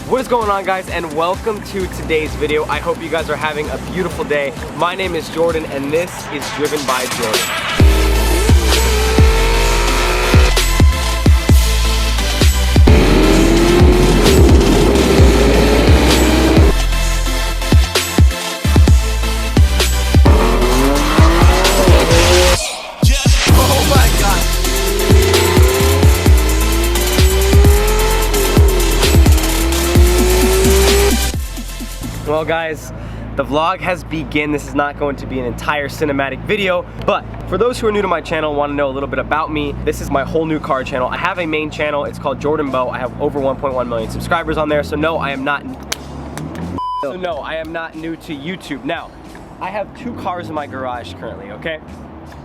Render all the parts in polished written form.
What is going on, guys, and welcome to today's video. I hope you guys are having a beautiful day. My name is Jordan and this is Driven by Jordan. Well, guys, the vlog has begun. This is not going to be an entire cinematic video, but for those who are new to my channel, want to know a little bit about me, this is my whole new car channel. I have a main channel. It's called Jordan Bow. I have over 1.1 million subscribers on there, so no, I am not new to YouTube. Now, I have two cars in my garage currently, okay?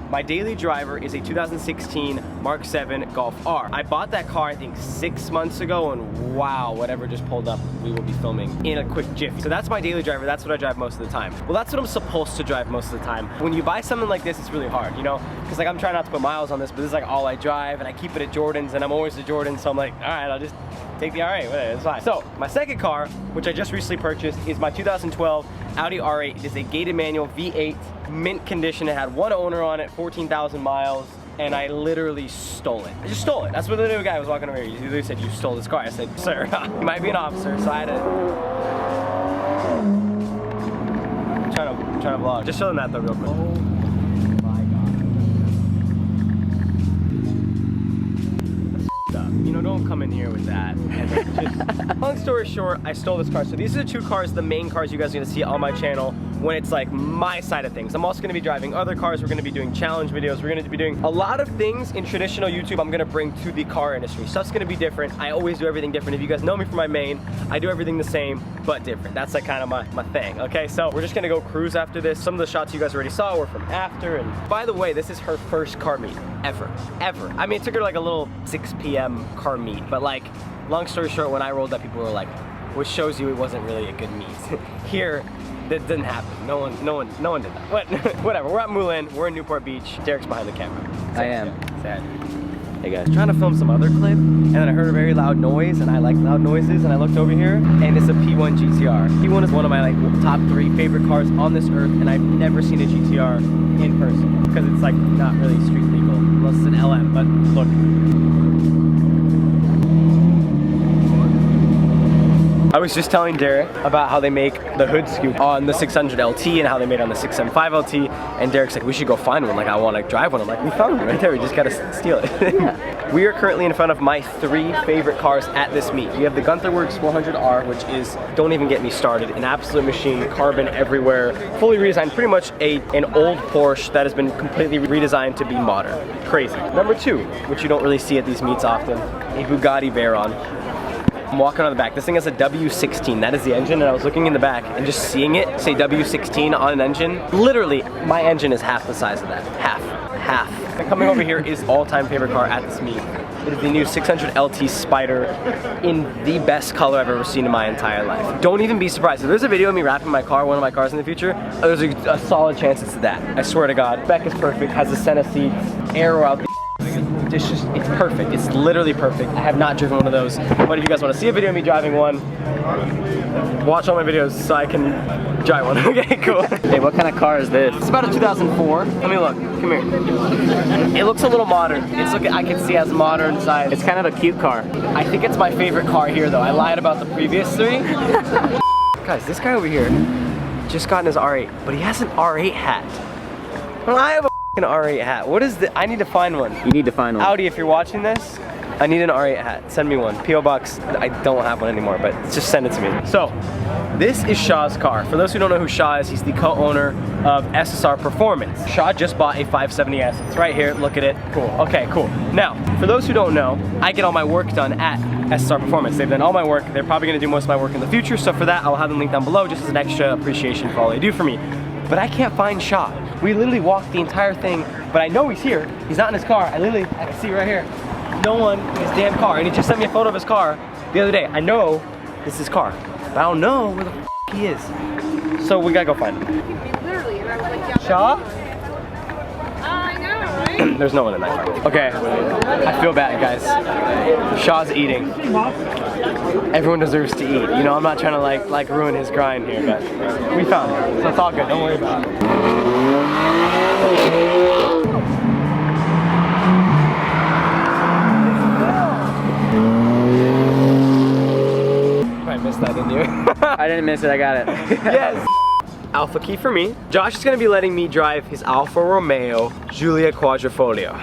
My daily driver is a 2016 Mark 7 Golf R. I bought that car, I think, 6 months ago, and wow, whatever just pulled up, we will be filming in a quick jiffy. So that's my daily driver, that's what I drive most of the time. Well, that's what I'm supposed to drive most of the time. When you buy something like this, it's really hard, you know? Because like I'm trying not to put miles on this, but this is like all I drive, and I keep it at Jordan's, and I'm always at Jordan's, so I'm like, all right, I'll just take the R8, whatever, it's fine. So, my second car, which I just recently purchased, is my 2012 Audi R8. It is a gated manual V8, mint condition. It had one owner on it, 14,000 miles, and I literally stole it. I just stole it. That's what the new guy was walking over here. He literally said, "You stole this car." I said, "Sir, you might be an officer," so I had to... I'm trying to vlog. Just show them that though real quick. You know, don't come in here with that. Just, long story short, I stole this car. So these are the two cars, the main cars you guys are gonna see on my channel when it's like my side of things. I'm also gonna be driving other cars. We're gonna be doing challenge videos. We're gonna be doing a lot of things in traditional YouTube I'm gonna bring to the car industry. Stuff's gonna be different. I always do everything different. If you guys know me from my main, I do everything the same, but different. That's like kind of my thing, okay? So we're just gonna go cruise after this. Some of the shots you guys already saw were from after, and by the way, this is her first car meet ever. I mean, it took her like a little 6 p.m. car meet, but like, long story short, when I rolled up, people were like, which shows you it wasn't really a good meet. Here, that didn't happen. No one did that. But whatever, we're at Moulin, we're in Newport Beach. Derek's behind the camera. I am. Sad. Hey guys. Trying to film some other clip, and then I heard a very loud noise, and I like loud noises, and I looked over here, and it's a P1 GTR. P1 is one of my like top 3 favorite cars on this earth, and I've never seen a GTR in person, because it's like not really street legal, unless it's an LM, but look. I was just telling Derek about how they make the hood scoop on the 600 LT and how they made on the 675 LT, and Derek's like, we should go find one, like I want to drive one. I'm like, we found one right there, we just gotta steal it. We are currently in front of my 3 favorite cars at this meet. We have the Gunther Werks 400R, which is, don't even get me started, an absolute machine, carbon everywhere, fully redesigned, pretty much an old Porsche that has been completely redesigned to be modern. Crazy. Number 2, which you don't really see at these meets often, a Bugatti Veyron. I'm walking on the back. This thing has a W16. That is the engine, and I was looking in the back and just seeing it say W16 on an engine. Literally, my engine is half the size of that. Half. And coming over here is all-time favorite car at this meet. It is the new 600 LT Spider in the best color I've ever seen in my entire life. Don't even be surprised. If there's a video of me wrapping my car, one of my cars in the future, there's a solid chance it's that. I swear to God. Spec is perfect, has a center seat, aero out the it's perfect. It's literally perfect. I have not driven one of those, but if you guys want to see a video of me driving one, watch all my videos so I can drive one. Okay, cool. Hey, what kind of car is this? It's about a 2004. Let me look. Come here. It looks a little modern. I can see it has modern side. It's kind of a cute car. I think it's my favorite car here, though. I lied about the previous 3. Guys, this guy over here just got in his R8, but he has an R8 hat. Well, I have an R8 hat. What is the? I need to find one. You need to find one. Audi, if you're watching this, I need an R8 hat. Send me one. P.O. Box. I don't have one anymore, but just send it to me. So, this is Shaw's car. For those who don't know who Shaw is, he's the co-owner of SSR Performance. Shaw just bought a 570S. It's right here. Look at it. Cool. Okay, cool. Now, for those who don't know, I get all my work done at SSR Performance. They've done all my work. They're probably going to do most of my work in the future. So for that, I'll have them linked down below just as an extra appreciation for all they do for me. But I can't find Shaw. We literally walked the entire thing, but I know he's here. He's not in his car. I can see right here. No one in his damn car. And he just sent me a photo of his car the other day. I know this is his car, but I don't know where the f he is. So we gotta go find him. Literally, and I was like, yeah. Shaw? I know, right? There's no one in that car. Okay, I feel bad, guys. Shaw's eating. everyone deserves to eat. You know, I'm not trying to like ruin his grind here, but we found it. So it's all good. Don't worry about it. I missed that, didn't you? I didn't miss it, I got it. Yes! Alpha key for me. Josh is gonna be letting me drive his Alfa Romeo Giulia Quadrifoglio.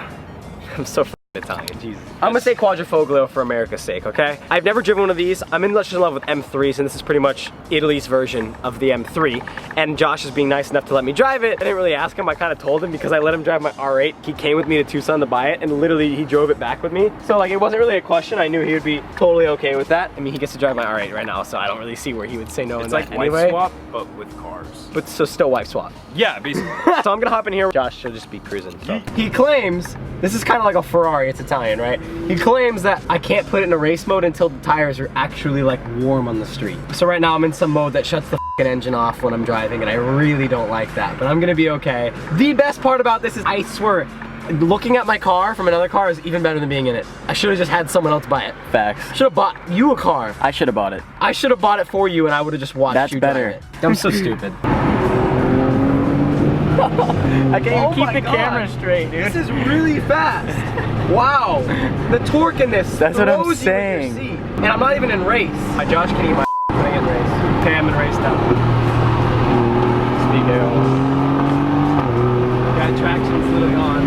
I'm so Italian, Jesus. I'm gonna say Quadrifoglio for America's sake, okay? I've never driven one of these. I'm in love with M3s, and this is pretty much Italy's version of the M3. And Josh is being nice enough to let me drive it. I didn't really ask him, I kind of told him because I let him drive my R8. He came with me to Tucson to buy it, and literally he drove it back with me. So like, it wasn't really a question. I knew he would be totally okay with that. I mean, he gets to drive my R8 right now, so I don't really see where he would say no in that anyway. It's like wife swap, but with cars. But so still wife swap. Yeah, basically. So I'm gonna hop in here. Josh should just be cruising. So. He claims, this is kind of like a Ferrari, it's Italian, right? He claims that I can't put it in a race mode until the tires are actually like warm on the street. So right now I'm in some mode that shuts the engine off when I'm driving, and I really don't like that, but I'm gonna be okay. The best part about this is, I swear, looking at my car from another car is even better than being in it. I should have just had someone else buy it. Facts. Should have bought you a car. I should have bought it. I should have bought it for you, and I would have just watched you better. drive it. I'm so stupid. I can't even keep the God. Camera straight, dude. This is really fast. Wow. The torque in this. That's what I'm throws you in your saying. seat. And I'm not even in race. Josh can eat my when I get in race. Okay, I'm in race now. Speaking. Got traction's literally on.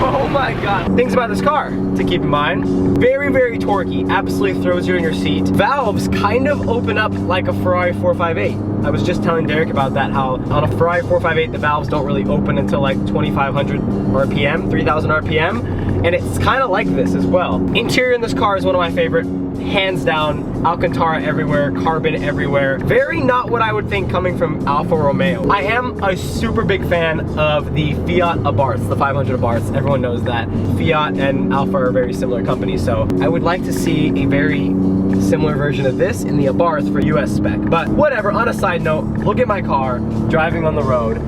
Oh my God. Things about this car to keep in mind. Very, very torquey. Absolutely throws you in your seat. Valves kind of open up like a Ferrari 458. I was just telling Derek about that, how on a Ferrari 458, the valves don't really open until like 2,500 RPM, 3,000 RPM. And it's kind of like this as well. Interior in this car is one of my favorite, hands down. Alcantara everywhere, carbon everywhere. Very not what I would think coming from Alfa Romeo. I am a super big fan of the Fiat Abarth, the 500 Abarth. Everyone knows that. Fiat and Alfa are very similar companies, so I would like to see a very similar version of this in the Abarth for US spec. But whatever, on a side note, look at my car driving on the road.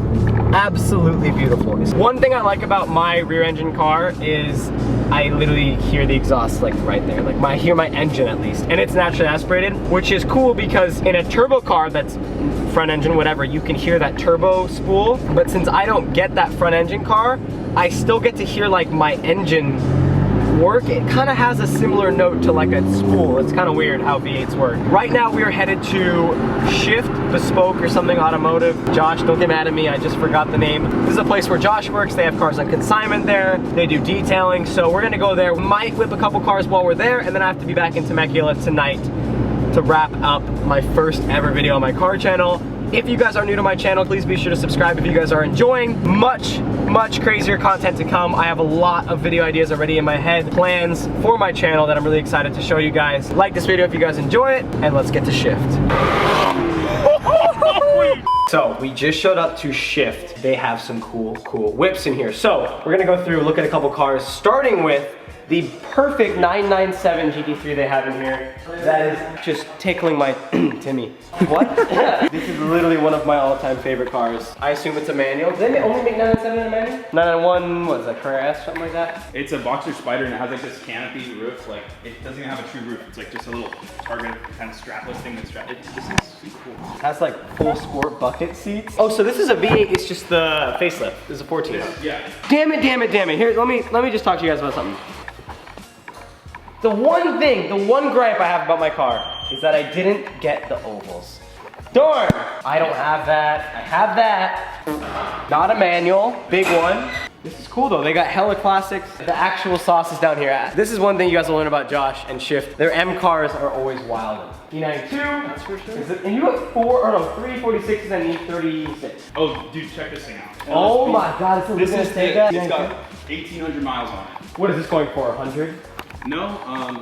Absolutely beautiful. One thing I like about my rear engine car is I literally hear the exhaust like right there. Like I hear my engine at least, and it's naturally aspirated, which is cool because in a turbo car that's front engine, whatever, you can hear that turbo spool. But since I don't get that front engine car, I still get to hear like my engine work. It kind of has a similar note to like a spool. It's kind of weird how V8s work. Right now we are headed to Shift, Bespoke or something Automotive. Josh, don't get mad at me, I just forgot the name. This is a place where Josh works. They have cars on consignment there. They do detailing, so we're gonna go there. We might whip a couple cars while we're there, and then I have to be back in Temecula tonight to wrap up my first ever video on my car channel. If you guys are new to my channel, please be sure to subscribe if you guys are enjoying. Much crazier content to come. I have a lot of video ideas already in my head, plans for my channel that I'm really excited to show you guys. Like this video if you guys enjoy it, and let's get to Shift. So we just showed up to Shift. They have some cool whips in here. So we're gonna go through, look at a couple cars, starting with the perfect 997 GT3 they have in here. That is just tickling my Timmy. What? This is literally one of my all-time favorite cars. I assume it's a manual. Do they only make 997 in a manual? 991, what is that, Carrera S, something like that? It's a Boxer Spider, and it has like this canopy roof. Like, it doesn't even have a true roof. It's like just a little target kind of strapless thing that's strapped. This is super cool. It has like full sport bucket seats. Oh, so this is a V8, it's just the facelift. This is a 14. Yeah. Damn it. Here, let me just talk to you guys about something. The one gripe I have about my car is that I didn't get the ovals. Darn! I don't have that. I have that. Not a manual. Big one. This is cool though. They got hella classics. The actual sauce is down here. This is one thing you guys will learn about Josh and Shift. Their M cars are always wild. E92. That's for sure. And you got 3 46s and E36. Oh, dude, check this thing out. Oh my God! This is Sega. It's got 1,800 miles on it. What is this going for? 100? No,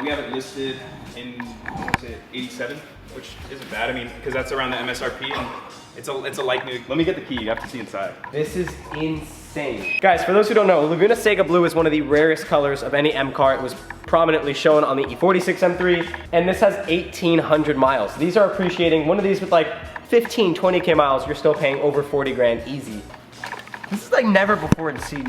we have it listed in, what was it, 87, which isn't bad. I mean, because that's around the MSRP, and it's a like new. Let me get the key. You have to see inside. This is insane. Guys, for those who don't know, Laguna Seca Blue is one of the rarest colors of any M car. It was prominently shown on the E46 M3, and this has 1,800 miles. These are appreciating. One of these with like 15, 20K miles, you're still paying over 40 grand easy. This is like never before seen.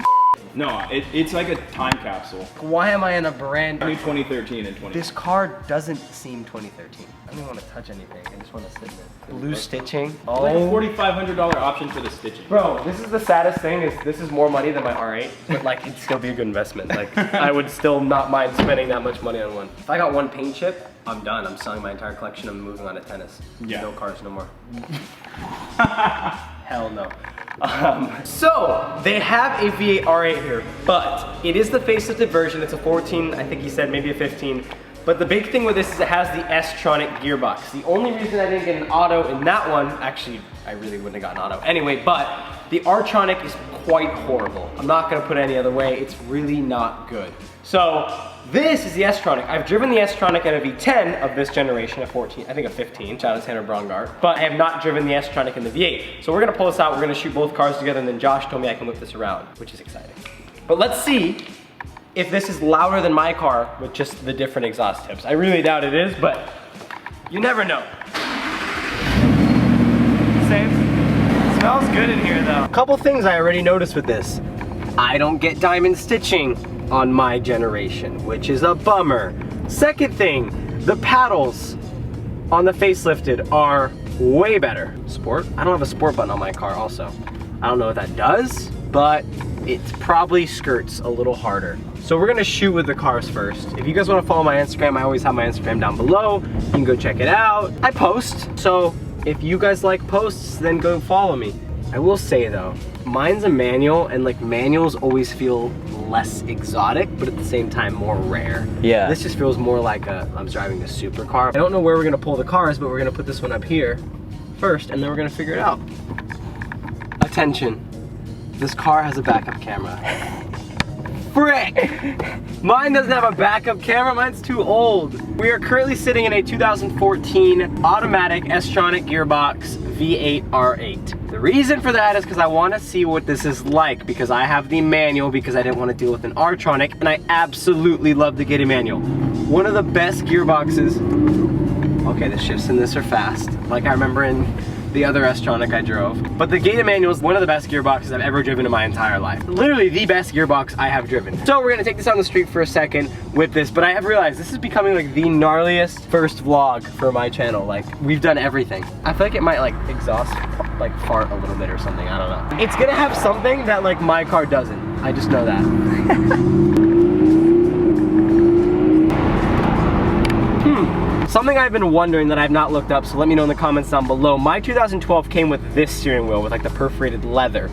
No, it's like a time capsule. Why am I in a brand New 2013 and 20. This car doesn't seem 2013. I don't even want to touch anything. I just want to sit in it. Blue stitching. Like a $4,500 option for the stitching. Bro, this is the saddest thing is this is more money than my R8, but like it'd still be a good investment. Like I would still not mind spending that much money on one. If I got one paint chip, I'm done. I'm selling my entire collection. I'm moving on to tennis. Yeah. No cars no more. Hell no. So they have a V8 R8 here, but it is the facelifted version. It's a 14, I think he said maybe a 15. But the big thing with this is it has the S-tronic gearbox. The only reason I didn't get an auto in that one, actually I really wouldn't have gotten an auto anyway, but the R-tronic is quite horrible. I'm not gonna put it any other way. It's really not good. So this is the S-tronic. I've driven the S-tronic in a V10 of this generation, a 14, I think a 15, shout out to Tanner Brongard, but I have not driven the S-tronic in the V8. So we're gonna pull this out, we're gonna shoot both cars together, and then Josh told me I can whip this around, which is exciting. But let's see if this is louder than my car with just the different exhaust tips. I really doubt it is, but you never know. Same. It smells good in here though. A couple things I already noticed with this. I don't get diamond stitching on my generation, which is a bummer. Second thing, the paddles on the facelifted are way better. Sport? I don't have a sport button on my car also. I don't know what that does, but it probably skirts a little harder. So we're gonna shoot with the cars first. If you guys wanna follow my Instagram, I always have my Instagram down below. You can go check it out. I post, so if you guys like posts, then go follow me. I will say though, mine's a manual, and like manuals always feel less exotic, but at the same time more rare. Yeah. This just feels more like I'm driving a supercar. I don't know where we're gonna pull the cars, but we're gonna put this one up here first, and then we're gonna figure it out. Attention, this car has a backup camera. Frick! Mine doesn't have a backup camera, mine's too old. We are currently sitting in a 2014 automatic S-tronic gearbox V8 R8. The reason for that is because I want to see what this is like, because I have the manual because I didn't want to deal with an R-tronic, and I absolutely love the Gate manual. One of the best gearboxes. Okay, the shifts in this are fast, like I remember in the other S-tronic I drove. But the Gate manual is one of the best gearboxes I've ever driven in my entire life. Literally the best gearbox I have driven. So we're gonna take this on the street for a second with this, but I have realized this is becoming like the gnarliest first vlog for my channel. Like, we've done everything. I feel like it might like exhaust, like fart a little bit or something, I don't know. It's gonna have something that like my car doesn't. I just know that. Something I've been wondering that I've not looked up, so let me know in the comments down below. My 2012 came with this steering wheel with like the perforated leather.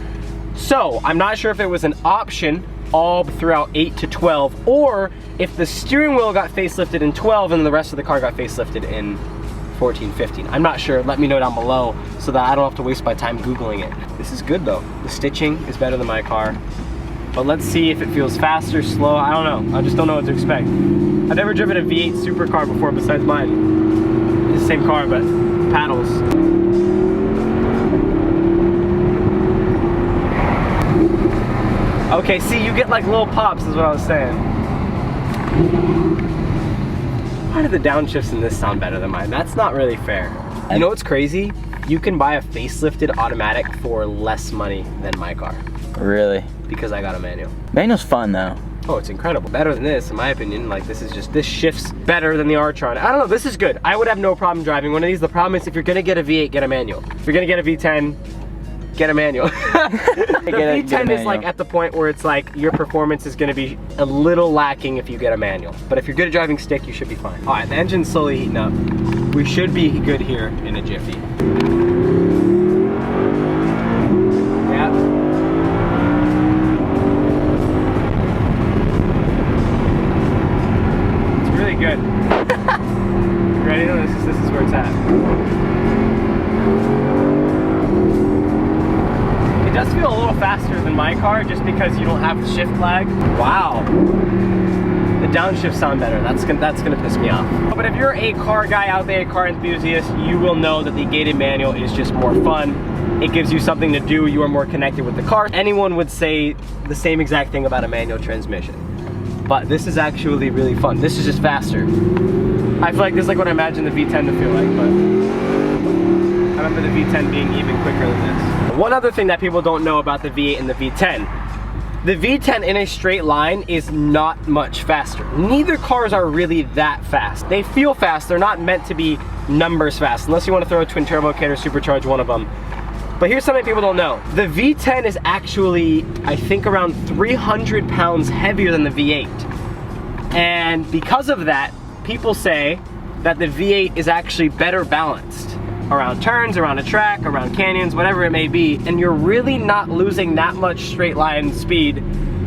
So I'm not sure if it was an option all throughout 8 to 12, or if the steering wheel got facelifted in 12 and the rest of the car got facelifted in 14, 15. I'm not sure, let me know down below so that I don't have to waste my time Googling it. This is good though. The stitching is better than my car. But let's see if it feels fast or slow. I don't know. I just don't know what to expect. I've never driven a V8 supercar before besides mine. It's the same car, but paddles. Okay, see, you get like little pops is what I was saying. Why do the downshifts in this sound better than mine? That's not really fair. You know what's crazy? You can buy a facelifted automatic for less money than my car. Really? Because I got a manual. Manual's fun though. Oh, it's incredible. Better than this, in my opinion. Like, this shifts better than the R-tron. I don't know, this is good. I would have no problem driving one of these. The problem is if you're gonna get a V8, get a manual. If you're gonna get a V10, get a manual. The V10 is like at the point where it's like your performance is gonna be a little lacking if you get a manual. But if you're good at driving stick, you should be fine. All right, the engine's slowly heating up. We should be good here in a jiffy. Good. Ready? This is where it's at. It does feel a little faster than my car just because you don't have the shift lag. Wow. The downshifts sound better. That's gonna piss me off. But if you're a car guy out there, a car enthusiast, you will know that the gated manual is just more fun. It gives you something to do. You are more connected with the car. Anyone would say the same exact thing about a manual transmission. But this is actually really fun. This is just faster. I feel like this is like what I imagine the V10 to feel like, but I remember the V10 being even quicker than this. One other thing that people don't know about the V8 and the V10. The V10 in a straight line is not much faster. Neither cars are really that fast. They feel fast, they're not meant to be numbers fast, unless you want to throw a twin turbo kit or supercharge one of them. But here's something people don't know. The V10 is actually, I think, around 300 pounds heavier than the V8. And because of that, people say that the V8 is actually better balanced around turns, around a track, around canyons, whatever it may be, and you're really not losing that much straight line speed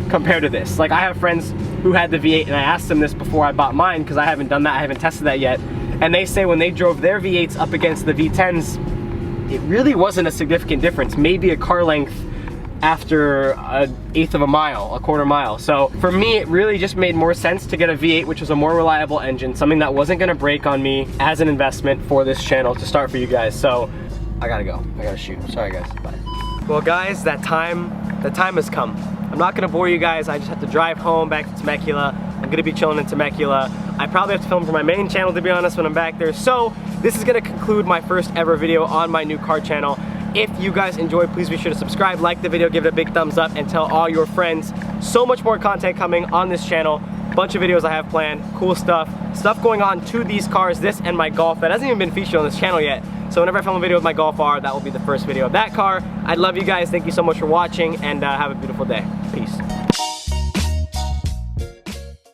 compared to this. Like, I have friends who had the V8 and I asked them this before I bought mine because I haven't done that, I haven't tested that yet, and they say when they drove their V8s up against the V10s, it really wasn't a significant difference, maybe a car length after an eighth of a mile, a quarter mile. So for me, it really just made more sense to get a V8, which was a more reliable engine, something that wasn't gonna break on me as an investment for this channel to start for you guys. So I gotta go, I gotta shoot. Sorry guys, bye. Well guys, the time has come. I'm not gonna bore you guys, I just have to drive home back to Temecula. I'm gonna be chilling in Temecula. I probably have to film for my main channel, to be honest, when I'm back there. So this is gonna conclude my first ever video on my new car channel. If you guys enjoyed, please be sure to subscribe, like the video, give it a big thumbs up, and tell all your friends. So much more content coming on this channel. Bunch of videos I have planned, cool stuff going on to these cars, this and my Golf that hasn't even been featured on this channel yet. So whenever I film a video with my Golf R, that will be the first video of that car. I love you guys, thank you so much for watching, and have a beautiful day. Peace.